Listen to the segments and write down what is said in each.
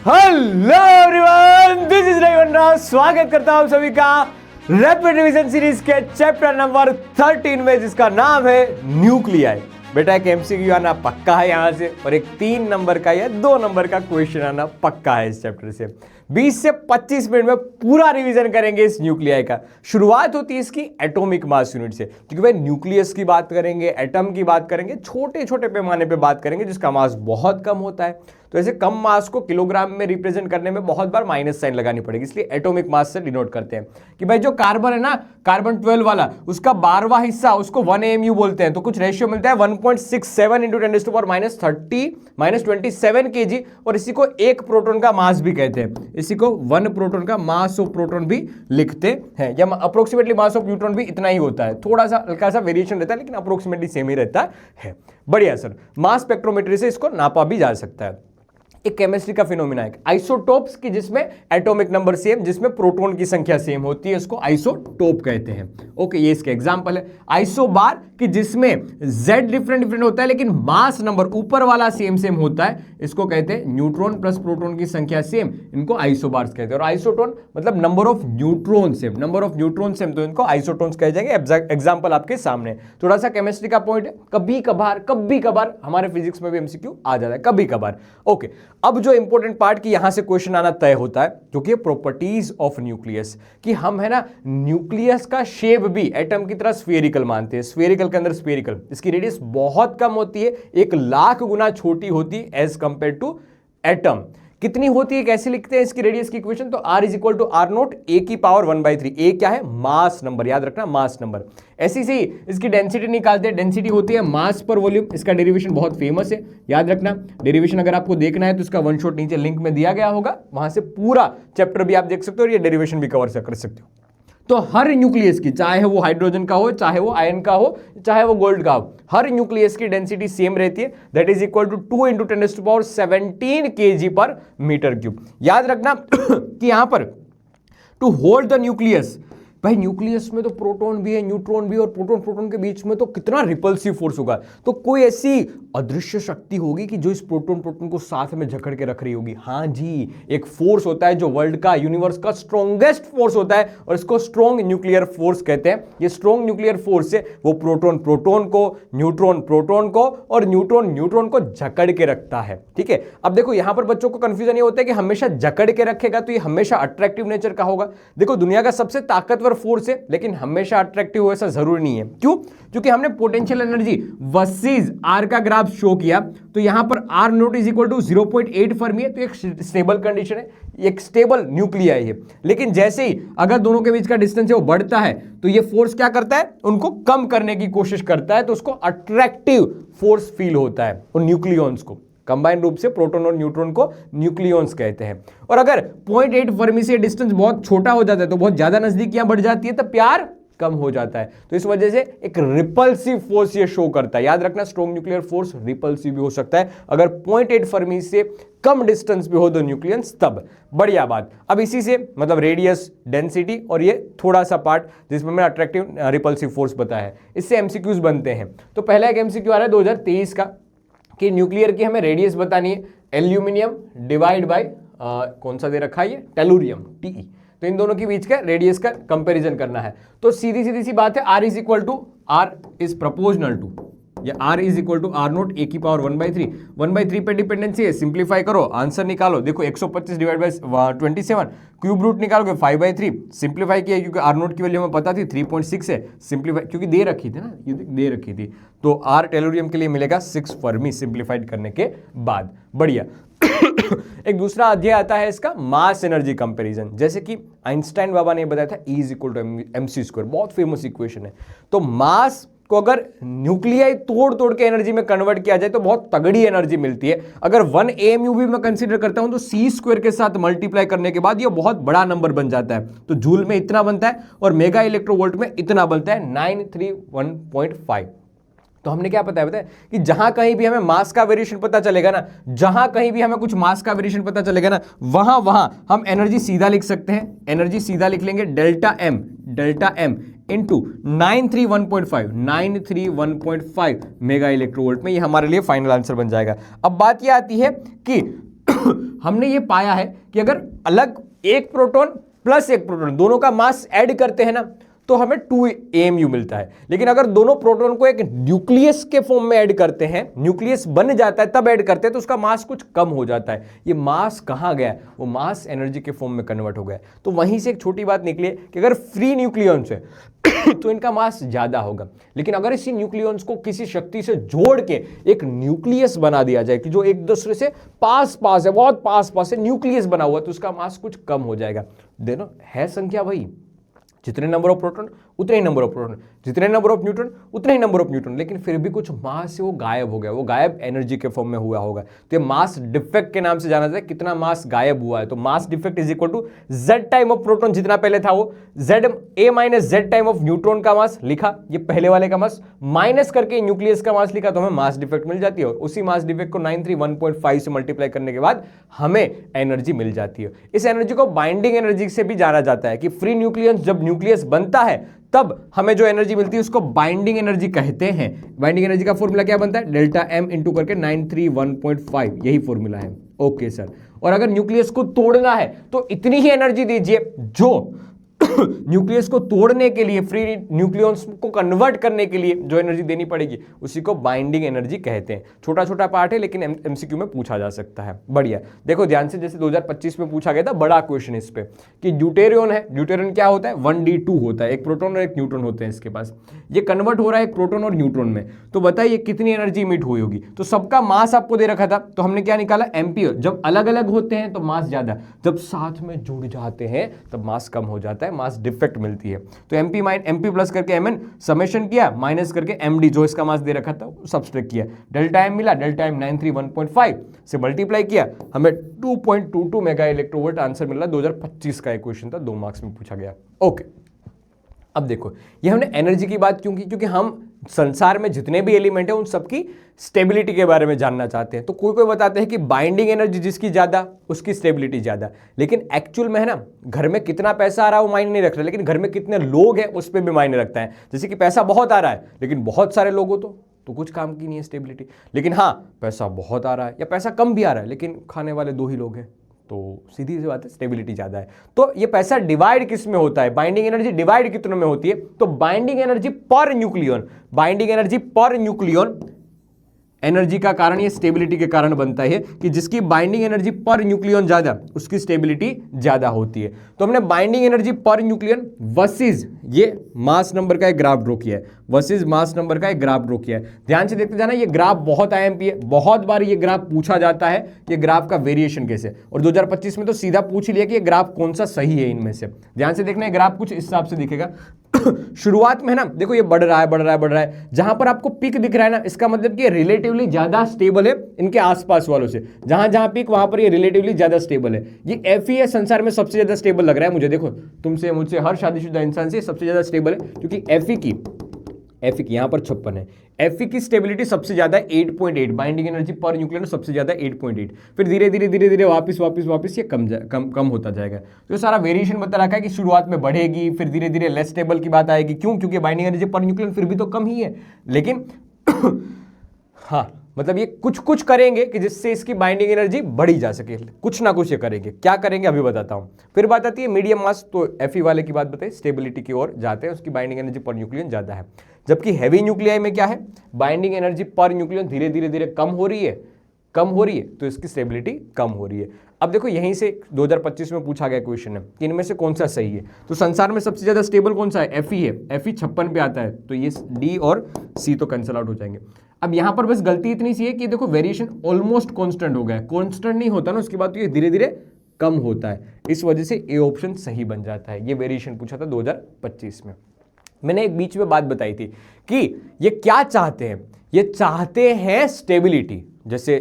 Hello everyone, this is Ravivandana. स्वागत करता हूं सभी का रैपिड रिवीजन सीरीज के चैप्टर नंबर 13 में, जिसका नाम है न्यूक्लियाई। बेटा एक एमसीक्यू आना पक्का है यहां से, और एक 3 नंबर का या 2 नंबर का क्वेश्चन आना पक्का है इस चैप्टर से। 20 से 25 मिनट में पूरा रिवीजन करेंगे इस न्यूक्लियाई का। शुरुआत होती है इसकी एटॉमिक मास यूनिट से, क्योंकि भाई न्यूक्लियस की बात करेंगे, एटम की बात करेंगे, छोटे छोटे पैमाने पे बात करेंगे जिसका मास बहुत कम होता है। तो ऐसे कम मास को किलोग्राम में रिप्रेजेंट करने में बहुत बार माइनस साइन लगानी पड़ेगी, इसलिए एटॉमिक मास से डिनोट करते हैं कि भाई जो कार्बन है ना, कार्बन 12 वाला, उसका 12वां हिस्सा उसको 1 AMU बोलते हैं। तो कुछ रेशियो मिलता है 1.67 इंटू 10⁻30 -27 kg, और इसी को एक प्रोटॉन का मास भी कहते हैं। इसी को 1 प्रोटॉन का मास ऑफ प्रोटॉन भी लिखते हैं, या अप्रोक्सीमेटली मास ऑफ न्यूट्रॉन भी इतना ही होता है। थोड़ा सा हल्का सा वेरिएशन रहता है, लेकिन अप्रोक्सीमेटली सेम ही रहता है। बढ़िया सर, मास स्पेक्ट्रोमेट्री से इसको नापा भी जा सकता है। एक केमिस्ट्री का फिनोमिना है आइसोटोप्स की, जिसमें एटॉमिक नंबर सेम, जिसमें प्रोटॉन की संख्या सेम होती है, इसको आइसोटोप कहते हैं। ओके, ये इसके एग्जांपल है। आइसोबार की, जिसमें Z डिफरेंट होता है लेकिन मास नंबर ऊपर वाला सेम होता है, इसको कहते हैं न्यूट्रॉन प्लस प्रोटॉन की संख्या सेम, इनको आइसोबार्स कहते हैं। और आइसोटोन मतलब number of neutron same, number of neutron same, तो इनको आइसोटोन्स कहे जाएंगे। एग्जांपल आपके सामने। थोड़ा सा केमिस्ट्री का पॉइंट है, कभी कभार हमारे फिजिक्स में भी एमसीक्यू आ जाता है, कभी कभार। ओके, अब जो इंपॉर्टेंट पार्ट की यहां से क्वेश्चन आना तय होता है, जो कि प्रॉपर्टीज ऑफ न्यूक्लियस, कि हम है ना न्यूक्लियस का शेप भी एटम की तरह स्फेरिकल मानते हैं। स्फेरिकल के अंदर स्फेरिकल, इसकी रेडियस बहुत कम होती है, 1,00,000 गुना छोटी होती है एज कंपेयर टू एटम। कितनी होती है, कैसे लिखते हैं इसकी रेडियस की इक्वेशन? तो R = R0 A की पावर 1/3। A क्या है? मास नंबर, याद रखना मास नंबर। ऐसी से इसकी डेंसिटी निकालते हैं। डेंसिटी होती है मास पर वॉल्यूम। इसका डेरिवेशन बहुत फेमस है, याद रखना। डेरिवेशन अगर आपको देखना है तो इसका वन शॉट नीचे लिंक में दिया गया होगा, वहां से पूरा चैप्टर भी आप देख सकते हो और ये डेरिवेशन भी कवर कर सकते हो। तो हर न्यूक्लियस की, चाहे वो हाइड्रोजन का हो, चाहे वो आयन का हो, चाहे वो गोल्ड का हो, हर न्यूक्लियस की डेंसिटी सेम रहती है। That is equal to 2 × 10⁻17 kg/m³। याद रखना कि यहां पर टू होल्ड द न्यूक्लियस, भाई न्यूक्लियस में तो प्रोटॉन भी है, न्यूट्रॉन भी, और प्रोटॉन प्रोटॉन के बीच में तो कितना रिपल्सिव फोर्स होगा। तो कोई ऐसी अदृश्य शक्ति होगी कि जो इस प्रोटॉन प्रोटॉन को साथ में जकड़ के रख रही होगी। हाँ जी, एक फोर्स होता है जो वर्ल्ड का, यूनिवर्स का स्ट्रॉन्गेस्ट फोर्स होता है, और इसको स्ट्रॉन्ग न्यूक्लियर फोर्स कहते हैं। ये स्ट्रॉन्ग न्यूक्लियर फोर्स से वो प्रोटॉन प्रोटॉन को, न्यूट्रॉन प्रोटॉन को, और न्यूट्रॉन न्यूट्रॉन को जकड़ के रखता है। ठीक है, अब देखो यहां पर बच्चों को कंफ्यूजन ये होता है कि हमेशा जकड़ के रखेगा तो ये हमेशा अट्रैक्टिव नेचर का होगा। देखो दुनिया का सबसे ताकतवर फोर्स है, लेकिन हमेशा अट्रैक्टिव हो ऐसा जरूरी नहीं है। क्यों? क्योंकि हमने पोटेंशियल एनर्जी वर्सेस आर का ग्राफ शो किया, तो यहां पर R0 = 0.8 फर्मी है, तो एक स्टेबल कंडीशन है, एक स्टेबल न्यूक्लियाई है। लेकिन जैसे ही अगर दोनों के बीच का डिस्टेंस है वो बढ़ता है, तो ये फोर्स क्या करता है? उनको कम करने की कोशिश करता है, तो उसको अट्रैक्टिव फोर्स फील होता है उन न्यूक्लियॉन्स को। कंबाइंड रूप से प्रोटॉन और न्यूट्रॉन को न्यूक्लियॉन्स कहते हैं। और अगर 0.8 फर्मी से डिस्टेंस बहुत छोटा हो जाता है, तो बहुत ज्यादा नजदीकियां बढ़ जाती है, तो प्यार कम हो जाता है। तो इस वजह से एक रिपल्सिव फोर्स ये शो करता है। याद रखना, स्ट्रॉन्ग न्यूक्लियर फोर्स रिपल्सिव भी हो सकता है अगर 0.8 फर्मी से कम डिस्टेंस पे हो दो न्यूक्लियंस, तब। बढ़िया बात। अब इसी से मतलब रेडियस, डेंसिटी और ये थोड़ा सा पार्ट जिसमें मैंने अट्रैक्टिव रिपल्सिव फोर्स बताया है, इससे एमसीक्यूज बनते हैं। तो पहला एक एमसीक्यू आ रहा है 2023 का, कि न्यूक्लियर की हमें रेडियस बतानी है, एल्यूमिनियम डिवाइड बाय कौन सा दे रखा है, ये टेलुरियम, TE। तो इन दोनों के बीच का रेडियस का कंपैरिजन करना है। तो सीधी सी बात है, R इज प्रपोर्शनल टू, या R = R0 A की पावर 1/3। 1/3 पे डिपेंडेंसी है, सिंप्लीफाई करो, आंसर निकालो। देखो 125 डिवाइड बाय 27, क्यूब रूट निकालोगे 5/3। सिंप्लीफाई किया क्योंकि R0 की वैल्यू हमें पता थी 3.6 है, सिंप्लीफाई क्योंकि दे रखी थी ना, ये दे रखी थी, तो R टेलुरियम के लिए मिलेगा 6 फर्मी सिंप्लीफाइड करने के बाद। बढ़िया। एक दूसरा अध्याय आता है इसका, मास एनर्जी कंपैरिजन। जैसे कि आइंस्टाइन बाबा ने बताया था E = mc², बहुत फेमस इक्वेशन है। तो मास को अगर न्यूक्लियाई तोड़ के एनर्जी में कन्वर्ट किया जाए तो बहुत तगड़ी एनर्जी मिलती है। अगर 1 AMU भी मैं कंसीडर करता हूं तो c² के साथ मल्टीप्लाई करने के बाद ये बहुत बड़ा नंबर बन जाता है। तो जूल में इतना बनता है और मेगा इलेक्ट्रोवोल्ट में इतना बनता है 931.5। तो हमने क्या पता है कि जहां कहीं भी हमें मास का वेरिएशन पता चलेगा ना, जहां कहीं भी हमें कुछ मास का वेरिएशन पता चलेगा ना, वहां हम एनर्जी सीधा लिख सकते हैं। एनर्जी सीधा लिख लेंगे delta M into 931.5 mega electrovolt में। ये हमारे लिए फाइनल आंसर बन जाएगा। अब बात ये आती है कि हमने ये पाया है कि अगर अलग एक प्रोटॉन प्लस एक प्रोटॉन दोनों का मास ऐड करते हैं ना तो हमें 2 AMU मिलता है। लेकिन अगर दोनों प्रोटॉन को एक न्यूक्लियस के फॉर्म में ऐड करते हैं, न्यूक्लियस बन जाता है तब ऐड करते हैं, तो उसका मास कुछ कम हो जाता है। ये मास कहाँ गया? वो मास एनर्जी के फॉर्म में कन्वर्ट हो गया। तो वहीं से एक छोटी बात निकली है कि अगर फ्री न्यूक्लियॉन्स है तो इनका मास ज्यादा होगा। लेकिन अगर इसी न्यूक्लियॉन्स को किसी शक्ति से जोड़ के एक न्यूक्लियस बना दिया जाए कि जो एक दूसरे से पास है, बहुत पास है, न्यूक्लियस बना हुआ, तो उसका मास कुछ कम हो जाएगा। देखो है संख्या वही, जितने नंबर ऑफ प्रोटॉन उतने ही नंबर ऑफ प्रोटॉन, जितने नंबर ऑफ न्यूट्रॉन उतने ही नंबर ऑफ न्यूट्रॉन, लेकिन फिर भी कुछ मास से वो गायब हो गया, वो गायब एनर्जी के फॉर्म में हुआ होगा। तो ये मास डिफेक्ट के नाम से जाना जाता है, कितना मास गायब हुआ है। तो mass defect is equal to Z time of proton, जितना पहले था वो Z A minus Z time of neutron का मास लिखा, ये पहले वाले का मास माइनस करके न्यूक्लियस का मास लिखा, तो हमें मास डिफेक्ट मिल जाती है। और उसी मास डिफेक्ट को 931.5 से मल्टीप्लाई करने के बाद हमें एनर्जी मिल जाती है। इस एनर्जी को बाइंडिंग एनर्जी से भी जाना जाता है कि फ्री न्यूक्लियस जब न्यूक्लियस बनता है तब हमें जो एनर्जी मिलती है उसको बाइंडिंग एनर्जी कहते हैं। बाइंडिंग एनर्जी का फॉर्मूला क्या बनता है? डेल्टा एम इंटू करके 931.5, यही फॉर्मूला है। Okay sir. और अगर न्यूक्लियस को तोड़ना है तो इतनी ही एनर्जी दीजिए जो न्यूक्लियस को तोड़ने के लिए, फ्री न्यूक्लियॉन्स को कन्वर्ट करने के लिए जो एनर्जी देनी पड़ेगी उसी को बाइंडिंग एनर्जी कहते हैं। छोटा छोटा पार्ट है लेकिन एमसीक्यू में पूछा जा सकता है। बढ़िया, देखो ध्यान से, जैसे 2025 में पूछा गया था बड़ा क्वेश्चन इस पे कि ड्यूटेरियन है, ड्यूटेरियन क्या होता है? 1d2 होता है, एक प्रोटॉन और एक न्यूट्रॉन होते हैं इसके पास। ये कन्वर्ट हो रहा है एक प्रोटॉन और न्यूट्रॉन में, तो बताइए कितनी एनर्जी इमिट हुई होगी। तो सबका मास आपको दे रखा था, तो हमने क्या निकाला? एम्पियर। जब अलग अलग होते हैं तो मास ज्यादा, जब साथ में जुड़ जाते हैं तब मास कम हो जाता है, मास डिफेक्ट मिलती है। तो एमपी प्लस करके एमएन समेशन किया, माइनस करके एमडी जो इसका मास दे रखा था सब्सट्रैक्ट किया, डेल्टा एम मिला, डेल्टा एम 931.5 से मल्टीप्लाई किया, हमें 2.22 मेगा इलेक्ट्रोवोल्ट आंसर मिला। 2025 का एक क्वेश्चन था, 2 मार्क्स में पूछा गया। ओके, अब देखो ये हमने एनर्जी की बात क्यों की? क्योंकि हम संसार में जितने भी एलिमेंट हैं उन सबकी स्टेबिलिटी के बारे में जानना चाहते हैं। तो कोई बताते हैं कि बाइंडिंग एनर्जी जिसकी ज्यादा उसकी स्टेबिलिटी ज्यादा, लेकिन एक्चुअल में है ना, घर में कितना पैसा आ रहा है वो मायने नहीं रख रहा, लेकिन घर में कितने लोग हैं उस पर भी मायने रखता है। जैसे कि पैसा बहुत आ रहा है लेकिन बहुत सारे लोग हो तो कुछ काम की नहीं है स्टेबिलिटी। लेकिन हाँ, पैसा बहुत आ रहा है या पैसा कम भी आ रहा है लेकिन खाने वाले 2 ही लोग हैं, तो सीधी सी बात है स्टेबिलिटी ज्यादा है। तो ये पैसा डिवाइड किस में होता है? बाइंडिंग एनर्जी डिवाइड कितनों में होती है? तो binding energy per nucleon, binding energy per nucleon energy का कारण ये स्टेबिलिटी के कारण बनता है कि जिसकी बाइंडिंग एनर्जी पर न्यूक्लियन ज्यादा उसकी स्टेबिलिटी ज्यादा होती है। तो हमने binding energy per nucleon versus ये मास नंबर का एक ग्राफ ड्रॉ किया है, वर्सेस मास नंबर का एक ग्राफ ड्रॉ किया है। ध्यान से देखते जाना, ये ग्राफ बहुत आईएमपी है, बहुत बार ये ग्राफ पूछा जाता है कि ग्राफ का वेरिएशन कैसे, और 2025 में तो सीधा पूछ ही लिया कि ये ग्राफ कौन सा सही है इनमें से। ध्यान से देखना, ग्राफ कुछ इस हिसाब से दिखेगा। शुरुआत में है ना, देखो ये बढ़ रहा है, जहां पर आपको पिक दिख रहा है ना, इसका मतलब कि रिलेटिवली ज्यादा स्टेबल है इनके आसपास वालों से। जहां जहां पिक वहां पर ये रिलेटिवली ज्यादा स्टेबल है। ये एफ ही है संसार में सबसे ज्यादा स्टेबल लग रहा है मुझे। देखो तुमसे मुझसे हर शादीशुदा इंसान से सबसे ज्यादा स्टेबल है, क्योंकि एफ ही की यहां पर 56 है। एफ की स्टेबिलिटी सबसे ज्यादा 8.8, बाइंडिंग एनर्जी पर न्यूक्लियन सबसे ज्यादा 8.8। फिर धीरे धीरे वापस ये कम होता जाएगा। तो सारा वेरिएशन बता रखा है कि शुरुआत में बढ़ेगी, फिर धीरे धीरे लेस स्टेबल की बात आएगी। क्यों? क्योंकि बाइंडिंग एनर्जी पर न्यूक्लियन फिर भी तो कम ही है, लेकिन हाँ, मतलब ये कुछ करेंगे कि जिससे इसकी बाइंडिंग एनर्जी बढ़ी जा सके, कुछ ना कुछ ये करेंगे। क्या करेंगे अभी बताता हूं। फिर बात आती है मीडियम मास, तो एफई वाले की बात बताइए, स्टेबिलिटी की ओर जाते हैं, उसकी बाइंडिंग एनर्जी पर न्यूक्लियन ज्यादा है। जबकि हैवी न्यूक्लियाई में क्या है, बाइंडिंग एनर्जी पर न्यूक्लियन धीरे धीरे कम हो रही है, तो इसकी स्टेबिलिटी कम हो रही है। अब देखो यहीं से 2025 में पूछा गया क्वेश्चन है कि इनमें से कौन सा सही है। तो संसार में सबसे ज्यादा स्टेबल कौन सा है? एफई है। एफई 56 पे आता है, तो ये डी और सी तो कैंसिल आउट हो जाएंगे। अब यहां पर बस गलती इतनी सी है कि देखो वेरिएशन ऑलमोस्ट कांस्टेंट हो गया है। कांस्टेंट नहीं होता ना उसके बाद, तो ये धीरे धीरे कम होता है, इस वजह से ए ऑप्शन सही बन जाता है। ये वेरिएशन पूछा था 2025 में। मैंने एक बीच में बात बताई थी कि ये क्या चाहते हैं, ये चाहते हैं स्टेबिलिटी। जैसे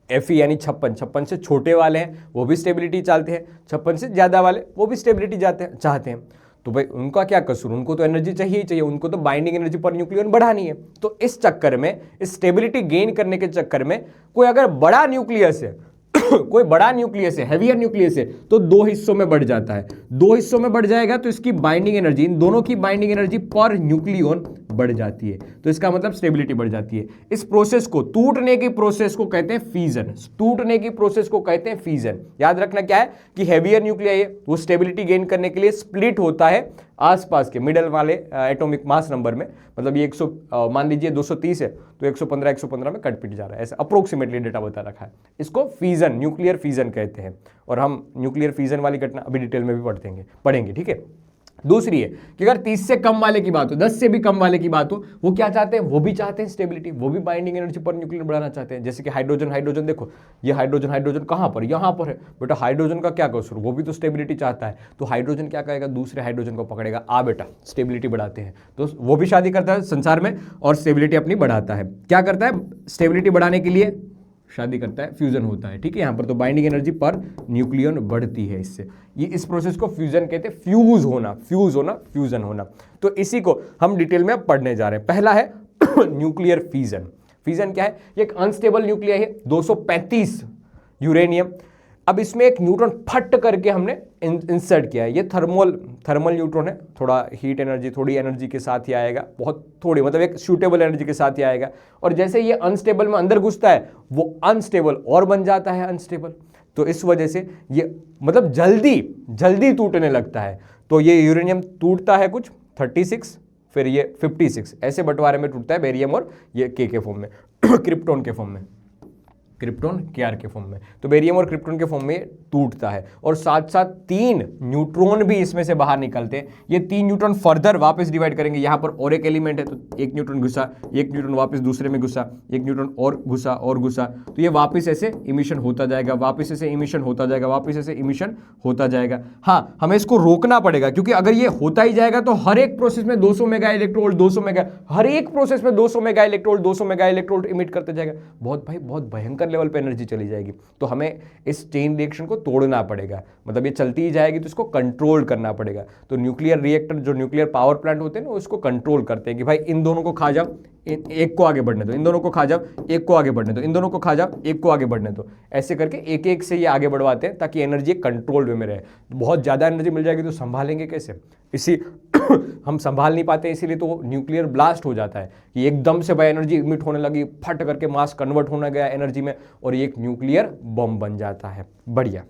एफई यानी 56 से छोटे वाले हैं वो भी स्टेबिलिटी चाहते हैं, 56 से ज्यादा वाले वो भी स्टेबिलिटी चाहते हैं। तो भाई उनका क्या कसूर, उनको तो एनर्जी चाहिए ही चाहिए, उनको तो बाइंडिंग एनर्जी पर न्यूक्लियन बढ़ानी है। तो इस चक्कर में, इस स्टेबिलिटी गेन करने के चक्कर में, कोई अगर बड़ा न्यूक्लियस है कोई बड़ा न्यूक्लियस है, हैवियर न्यूक्लियस है, तो 2 हिस्सों में बढ़ जाता है। 2 हिस्सों में बढ़ जाएगा तो इसकी बाइंडिंग एनर्जी, इन दोनों की बाइंडिंग एनर्जी पर न्यूक्लियन बढ़ जाती है। तो इसका मतलब स्टेबिलिटी बढ़ जाती है। इस प्रोसेस को, टूटने की प्रोसेस को कहते हैं फिजन। टूटने की प्रोसेस को कहते हैं फिजन। याद रखना क्या है कि हेवियर न्यूक्लियाई है वो स्टेबिलिटी गेन करने के लिए स्प्लिट होता है आसपास के मिडल वाले एटॉमिक मास नंबर में। मतलब ये 100 मान लीजिए 230 है तो 115 में कट पिट जा रहा है, ऐसा अप्रोक्सीमेटली डेटा बता रखा है। इसको फिजन, न्यूक्लियर फिजन कहते हैं। और हम न्यूक्लियर फिजन वाली घटना अभी डिटेल में भी पढ़ेंगे, ठीक है। दूसरी है कि अगर 30 से कम वाले की बात हो, 10 से भी कम वाले की बात हो, वो क्या चाहते हैं, वो भी चाहते हैं स्टेबिलिटी, वो भी बाइंडिंग एनर्जी पर न्यूक्लियर बढ़ाना चाहते हैं। जैसे कि हाइड्रोजन देखो, ये हाइड्रोजन कहाँ पर, यहाँ पर है बेटा। हाइड्रोजन का क्या कसूर, वो भी तो स्टेबिलिटी चाहता है। तो हाइड्रोजन क्या करेगा, दूसरे हाइड्रोजन को पकड़ेगा, आ बेटा स्टेबिलिटी बढ़ाते हैं। तो वो भी शादी करता है संसार में और स्टेबिलिटी अपनी बढ़ाता है। क्या करता है, स्टेबिलिटी बढ़ाने के लिए शादी करता है, फ्यूजन होता है, ठीक है। यहाँ पर तो बाइंडिंग एनर्जी पर न्यूक्लियन बढ़ती है इससे। ये इस प्रोसेस को फ्यूजन कहते हैं, फ्यूजन होना। तो इसी को हम डिटेल में पढ़ने जा रहे हैं। पहला है न्यूक्लियर फिजन। फिजन क्या है, ये एक अनस्टेबल न्यूक्लियाई है, 235 यूरेनियम। अब इसमें एक न्यूट्रॉन फट करके हमने इंसर्ट किया है। ये थर्मल न्यूट्रॉन है, थोड़ा हीट एनर्जी, थोड़ी एनर्जी के साथ ही आएगा, बहुत थोड़ी, मतलब एक सूटेबल एनर्जी के साथ ही आएगा। और जैसे ये अनस्टेबल में अंदर घुसता है, वो अनस्टेबल और बन जाता है अनस्टेबल। तो इस वजह से ये मतलब जल्दी टूटने लगता है। तो ये यूरेनियम टूटता है कुछ 36, फिर ये 56, ऐसे बंटवारे में टूटता है बेरियम और ये के फॉर्म में, क्रिप्टॉन के फॉर्म में, क्रिप्टॉन केआर के फॉर्म में। तो बेरियम और क्रिप्टॉन के फॉर्म में टूटता है। और साथ साथ 3 न्यूट्रॉन भी इसमें से बाहर निकलते हैं। ये 3 न्यूट्रॉन फर्दर वापस डिवाइड करेंगे। यहाँ पर और एक एलिमेंट है, तो एक न्यूट्रॉन घुसा, एक न्यूट्रॉन वापस दूसरे में घुसा, एक न्यूट्रॉन और घुसा, तो ये वापस ऐसे इमिशन होता जाएगा, वापस ऐसे इमिशन होता जाएगा, वापस ऐसे इमिशन होता जाएगा। हाँ, हमें इसको रोकना पड़ेगा, क्योंकि अगर ये होता ही जाएगा तो हर एक प्रोसेस में 200 मेगा इलेक्ट्रोवोल्ट, 200 मेगा, हर एक प्रोसेस में 200 mega electronvolt, 200 mega electronvolt emit करते जाएगा। बहुत भयंकर लेवल पे एनर्जी चली जाएगी। तो हमें इस चेन रिएक्शन को तोड़ना पड़ेगा, मतलब ये चलती ही जाएगी तो इसको कंट्रोल करना पड़ेगा। तो न्यूक्लियर रिएक्टर, जो न्यूक्लियर पावर प्लांट होते हैं ना, उसको कंट्रोल करते हैं कि भाई इन दोनों को खा जाओ, एक को आगे बढ़ने दो, इन दोनों को खा जाओ, एक को आगे बढ़ने दो, इन दोनों को खा जाओ, एक को आगे बढ़ने दो। ऐसे करके एक एक से ये आगे बढ़वाते हैं ताकि एनर्जी कंट्रोल में रहे। बहुत ज़्यादा एनर्जी मिल जाएगी तो संभालेंगे कैसे, इसी हम संभाल नहीं पाते, इसीलिए तो न्यूक्लियर ब्लास्ट हो जाता है कि एकदम से भाई एनर्जी इमिट होने लगी, फट करके मास कन्वर्ट होने गया एनर्जी में और एक न्यूक्लियर बम बन जाता है। बढ़िया,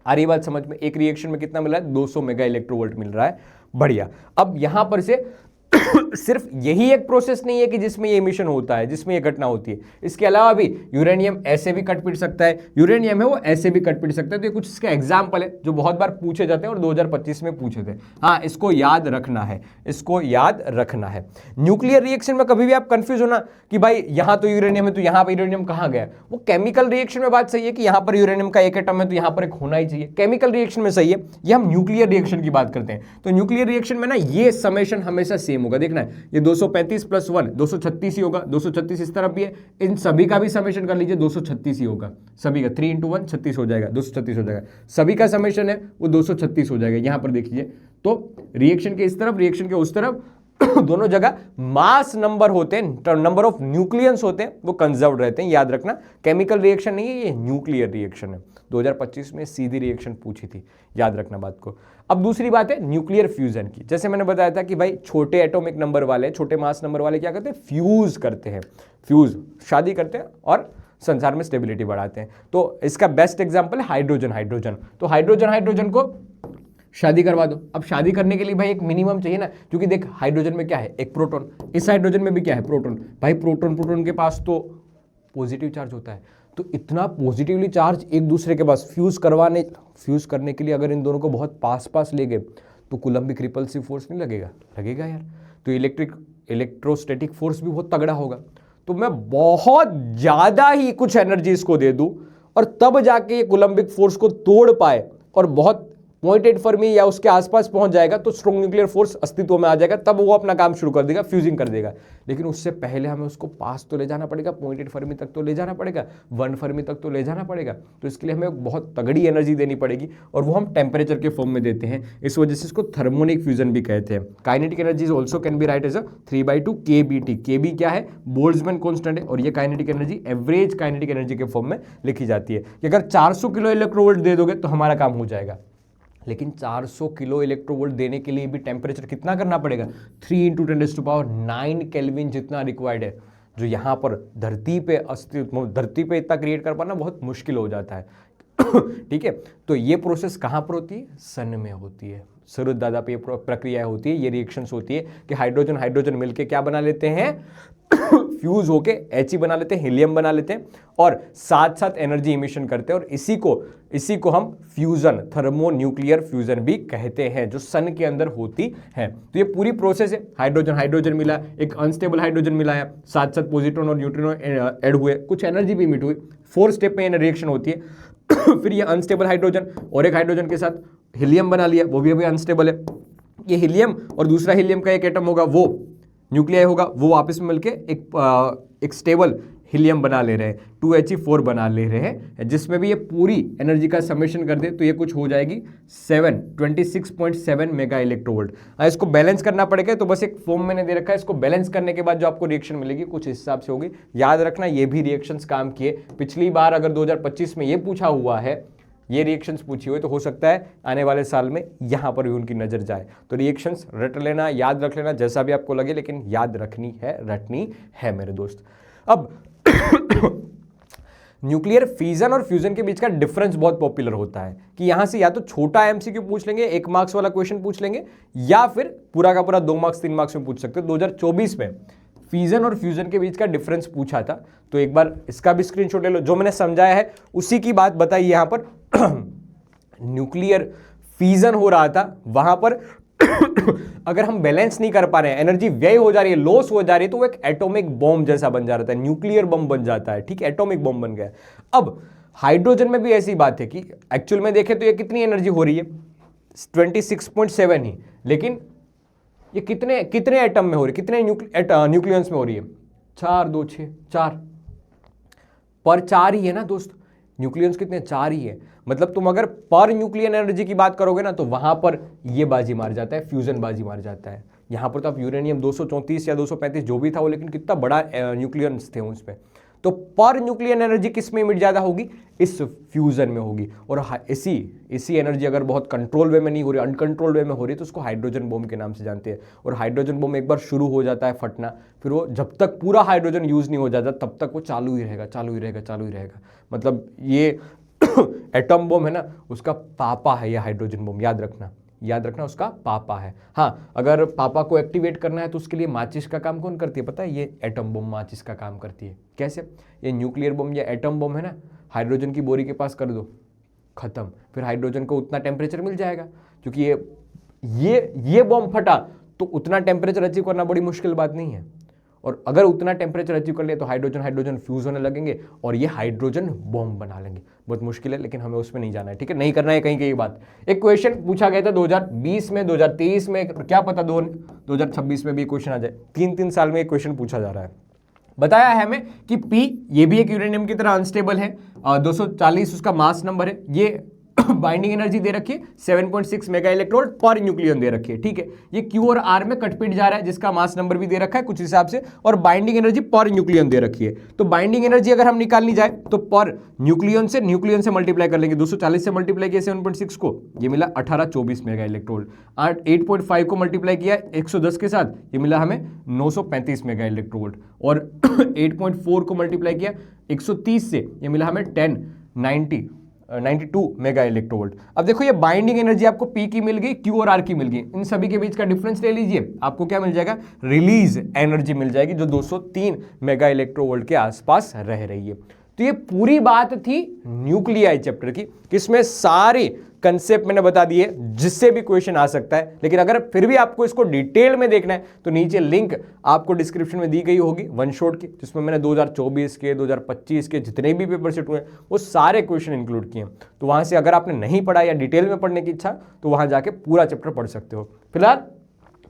आ रही बात समझ में। एक रिएक्शन में कितना मिल रहा है, 200 मेगा इलेक्ट्रोवोल्ट मिल रहा है। बढ़िया। अब यहां पर से सिर्फ यही एक प्रोसेस नहीं है कि जिसमें ये इमिशन होता है, जिसमें ये घटना होती है। इसके अलावा भी यूरेनियम ऐसे भी कट पिट सकता है, यूरेनियम है वो ऐसे भी कट पिट सकता है। तो ये कुछ इसके एग्जाम्पल है जो बहुत बार पूछे जाते हैं और 2025 में पूछे थे। हाँ, इसको याद रखना है, इसको याद रखना है। न्यूक्लियर रिएक्शन में कभी भी आप कंफ्यूज होना कि भाई यहां तो यूरेनियम है तो यहां पर यूरेनियम कहां गया। वो केमिकल रिएक्शन में बात सही है कि यहां पर यूरेनियम का एक एटम है तो यहां पर एक होना ही चाहिए, केमिकल रिएक्शन में सही है। ये हम न्यूक्लियर रिएक्शन की बात करते हैं। तो न्यूक्लियर रिएक्शन में ना ये समेशन हमेशा सेम होगा। देखना है, ये 235 + 1 236 ही होगा, 236 इस तरफ भी है, इन सभी का भी समेशन कर लीजिए 236 ही होगा। सभी का 3 × 1 36 हो जाएगा, 236 हो जाएगा। सभी का समेशन है वो 236 हो जाएगा। यहां पर देखिए तो रिएक्शन के इस तरफ, रिएक्शन के उस तरफ दोनों जगह मास नंबर होते हैं, नंबर ऑफ न्यूक्लियंस होते हैं, वो कंजर्व्ड रहते हैं। याद रखना, केमिकल रिएक्शन नहीं है, ये न्यूक्लियर रिएक्शन है। 2025 में सीधी रिएक्शन पूछी थी, याद रखना बात को। अब दूसरी बात है न्यूक्लियर फ्यूजन की। जैसे मैंने बताया था कि भाई छोटे एटॉमिक नंबर वाले, छोटे मास नंबर वाले क्या करते हैं, फ्यूज करते हैं, शादी करते हैं और संसार में स्टेबिलिटी बढ़ाते हैं। तो इसका बेस्ट एग्जांपल है हाइड्रोजन। तो हाइड्रोजन को शादी करवा दो। अब शादी करने के लिए भाई एक मिनिमम चाहिए ना, क्योंकि देख हाइड्रोजन में क्या है, एक प्रोटॉन, इस हाइड्रोजन में भी क्या है, प्रोटॉन। भाई प्रोटॉन के पास तो पॉजिटिव चार्ज होता है, तो इतना पॉजिटिवली चार्ज एक दूसरे के पास फ्यूज करने के लिए अगर इन दोनों को बहुत पास ले गए तो कूलम्बिक रिपल्सिव फोर्स नहीं लगेगा यार। तो इलेक्ट्रोस्टैटिक फोर्स भी बहुत तगड़ा होगा। तो मैं बहुत ज़्यादा ही कुछ एनर्जी इसको दे दूँ और तब जाके ये कूलम्बिक फोर्स को तोड़ पाए और बहुत पॉइंटेड फर्मी या उसके आसपास पहुंच जाएगा तो स्ट्रॉन्ग न्यूक्लियर फोर्स अस्तित्व में आ जाएगा, तब वो अपना काम शुरू कर देगा, फ्यूजिंग कर देगा। लेकिन उससे पहले हमें उसको पास तो ले जाना पड़ेगा, पॉइंटेड फर्मी तक तो ले जाना पड़ेगा, 1 फर्मी तक तो ले जाना पड़ेगा। तो इसके लिए हमें बहुत तगड़ी एनर्जी देनी पड़ेगी और वो हम टेम्परेचर के फॉर्म में देते हैं। इस वजह से इसको थर्मोनिक फ्यूजन भी कहते हैं। Kinetic energy also can be write as 3/2 kBT। KB क्या है, बोल्ट्जमैन कांस्टेंट है, और ये kinetic energy average kinetic energy के फॉर्म में लिखी जाती है कि अगर 400 किलो इलेक्ट्रोवोल्ट दे दोगे तो हमारा काम हो जाएगा। लेकिन 400 किलो इलेक्ट्रोवोल्ट देने के लिए भी टेम्परेचर कितना करना पड़ेगा, 3 × 10⁻⁹ केल्विन जितना रिक्वायर्ड है, जो यहाँ पर धरती पे इतना क्रिएट कर पाना बहुत मुश्किल हो जाता है। ठीक है, तो ये प्रोसेस कहाँ पर होती है, सन में होती है। सूरज दादा पे प्रक्रिया होती है, ये रिएक्शंस होती है कि हाइड्रोजन हाइड्रोजन मिलके क्या बना लेते हैं, फ्यूज होके He बना लेते हैं, हीलियम बना लेते हैं और साथ साथ एनर्जी इमिशन करते हैं, और इसी को हम फ्यूजन, थर्मोन्यूक्लियर फ्यूजन भी कहते हैं, जो सन के अंदर होती है। तो ये पूरी प्रोसेस है, हाइड्रोजन हाइड्रोजन मिला, एक अनस्टेबल हाइड्रोजन मिला है, साथ साथ पॉजिट्रॉन और न्यूट्रिनो ऐड हुए, कुछ एनर्जी भी इमिट हुई, 4 स्टेप में ये रिएक्शन होती है। फिर ये अनस्टेबल हाइड्रोजन और एक हाइड्रोजन के साथ हीलियम बना लिया, वो भी अभी अनस्टेबल है। ये हीलियम और दूसरा हीलियम का एक एटम होगा, वो न्यूक्लियाई होगा, वो आपस में मिलके एक स्टेबल हीलियम बना ले रहे हैं, 2He4 बना ले रहे हैं, जिसमें भी ये पूरी एनर्जी का समेशन कर दे तो ये कुछ हो जाएगी 26.7 मेगा इलेक्ट्रोवोल्ट। इसको बैलेंस करना पड़ेगा, तो बस एक फॉर्म मैंने दे रखा है, इसको बैलेंस करने के बाद जो आपको रिएक्शन मिलेगी कुछ इस हिसाब से होगी। याद रखना ये भी रिएक्शंस काम किए, पिछली बार अगर 2025 में ये पूछा हुआ है, ये रिएक्शंस पूछी हुई, तो हो सकता है आने वाले साल में यहाँ पर भी उनकी नजर जाए। तो रिएक्शंस रट लेना, याद रख लेना, जैसा भी आपको लगे, लेकिन याद रखनी है मेरे दोस्त। अब न्यूक्लियर फिजन और फ्यूजन के बीच का डिफरेंस बहुत पॉपुलर होता है कि यहां से या तो छोटा एमसीक्यू पूछ लेंगे, 1 मार्क्स वाला क्वेश्चन पूछ लेंगे, या फिर पूरा का पूरा 2 मार्क्स 3 मार्क्स में पूछ सकते हो। 2024 में फिजन और फ्यूजन के बीच का डिफरेंस पूछा था, तो एक बार इसका भी स्क्रीनशॉट ले लो, जो मैंने समझाया है उसी की बात बताई यहां पर। न्यूक्लियर फिजन हो रहा था, वहां पर अगर हम बैलेंस नहीं कर पा रहे हैं, एनर्जी व्यय हो जा रही है, लॉस हो जा रही है, तो वो एक एटॉमिक बॉम्ब जैसा बन जाता है, न्यूक्लियर बम बन जाता है। ठीक है, एटॉमिक बॉम्ब बन गया। अब हाइड्रोजन में भी ऐसी बात है कि एक्चुअल में देखें तो ये कितनी एनर्जी हो रही है, 26.7 ही, लेकिन ये कितने एटम में हो रही है, कितने न्यूक्लियंस में हो रही है, 4 2 6 4 पर 4 ही है ना दोस्त। न्यूक्लियंस कितने, 4 ही है। मतलब तुम अगर पर न्यूक्लियन एनर्जी की बात करोगे ना, तो वहां पर ये बाजी मार जाता है, फ्यूजन बाजी मार जाता है। यहां पर तो आप यूरेनियम 234 या 235 जो भी था वो, लेकिन कितना बड़ा न्यूक्लियंस थे उसमें, तो पर न्यूक्लियन एनर्जी किस में इमिट ज्यादा होगी, इस फ्यूजन में होगी। और इसी एनर्जी अगर बहुत कंट्रोल वे में नहीं हो रही, अनकंट्रोल वे में हो रही, तो उसको हाइड्रोजन बम के नाम से जानते हैं। और हाइड्रोजन बम एक बार शुरू हो जाता है फटना, फिर वो जब तक पूरा हाइड्रोजन यूज नहीं हो जाता तब तक वो चालू ही रहेगा। मतलब ये एटम बम है ना, उसका पापा है ये हाइड्रोजन बम, याद रखना उसका पापा है। हाँ, अगर पापा को एक्टिवेट करना है तो उसके लिए माचिस का काम कौन करती है पता है, ये एटम बम माचिस का काम करती है। कैसे, ये न्यूक्लियर बम या एटम बम है ना, हाइड्रोजन की बोरी के पास कर दो, खत्म, फिर हाइड्रोजन को उतना टेम्परेचर मिल जाएगा, क्योंकि ये बम फटा तो उतना टेम्परेचर अचीव करना बड़ी मुश्किल बात नहीं है। और अगर उतना टेम्परेचर अचीव कर लिया तो हाइड्रोजन फ्यूज होने लगेंगे और ये हाइड्रोजन बॉम्ब बना लेंगे। बहुत मुश्किल है, लेकिन हमें उसमें नहीं जाना है, ठीक है, नहीं करना है कहीं बात। एक क्वेश्चन पूछा गया था 2020 में, 2023 में, क्या पता 2026 में भी क्वेश्चन आ जाए। 3 साल में एक क्वेश्चन पूछा जा रहा है। बताया है हमें कि P ये भी एक यूरेनियम की तरह अनस्टेबल है, 240 उसका मास नंबर है, ये बाइंडिंग एनर्जी दे रखी है 7.6 मेगा इलेक्ट्रोवोल्ट पर न्यूक्लियन दे रखी है। ठीक है, ये Q और R में कटपिट जा रहा है, जिसका मास नंबर भी दे रखा है कुछ हिसाब से, और बाइंडिंग एनर्जी पर न्यूक्लियन दे रखी है। तो बाइंडिंग एनर्जी अगर हम निकालनी जाए तो पर न्यूक्लियन से मल्टीप्लाई कर लेंगे, 240 से मल्टीप्लाई किया 7.6 को, ये मिला 1824 मेगा इलेक्ट्रोवोल्ट। 8.5 को मल्टीप्लाई किया 110 के साथ, ये मिला हमें 935 मेगा इलेक्ट्रोवोल्ट। और 8.4 को मल्टीप्लाई किया 130 से, ये मिला हमें 92 मेगा इलेक्ट्रोवोल्ट। अब देखो ये बाइंडिंग एनर्जी आपको P की मिल गई, Q और R की मिल गई, इन सभी के बीच का डिफरेंस ले लीजिए, आपको क्या मिल जाएगा, रिलीज एनर्जी मिल जाएगी, जो 203 मेगा इलेक्ट्रोवोल्ट के आसपास रह रही है। तो ये पूरी बात थी न्यूक्लियाई चैप्टर की, किसमें सारे कंसेप्ट मैंने बता दिए जिससे भी क्वेश्चन आ सकता है। लेकिन अगर फिर भी आपको इसको डिटेल में देखना है तो नीचे लिंक आपको डिस्क्रिप्शन में दी गई होगी वन शॉट की, जिसमें मैंने 2024 के 2025 के जितने भी पेपर सेट हुए वो सारे क्वेश्चन इंक्लूड किए। तो वहां से अगर आपने नहीं पढ़ा या डिटेल में पढ़ने की इच्छा तो वहां जाके पूरा चैप्टर पढ़ सकते हो। फिलहाल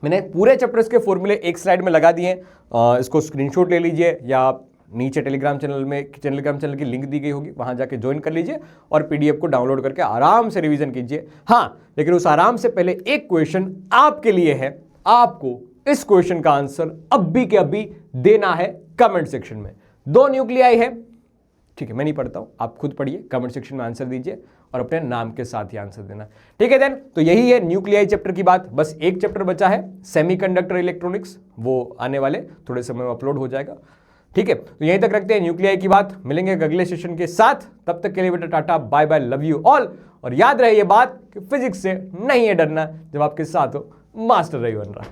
मैंने पूरे चैप्टर्स के फॉर्मूले एक स्लाइड में लगा दिए, इसको स्क्रीनशॉट ले लीजिए या नीचे टेलीग्राम चैनल की लिंक दी गई होगी, वहां जाके ज्वाइन कर लीजिए और पीडीएफ को डाउनलोड करके आराम से रिवीजन कीजिए। हाँ, लेकिन उस आराम से पहले एक क्वेश्चन आपके लिए है, आपको इस क्वेश्चन का आंसर अभी के अभी देना है कमेंट सेक्शन में। 2 न्यूक्लियाई है, ठीक है, मैं नहीं पढ़ता हूं, आप खुद पढ़िए, कमेंट सेक्शन में आंसर दीजिए और अपने नाम के साथ ही आंसर देना। ठीक है देन, तो यही है न्यूक्लियाई चैप्टर की बात। बस एक चैप्टर बचा है सेमीकंडक्टर इलेक्ट्रॉनिक्स, वो आने वाले थोड़े समय में अपलोड हो जाएगा। ठीक है, तो यहीं तक रखते हैं न्यूक्लियाई की बात, मिलेंगे अगले सेशन के साथ, तब तक के लिए बेटा tata bye bye, love you all. और याद रहे ये बात कि फिजिक्स से नहीं है डरना, जब आपके साथ हो मास्टर रही बन रहा।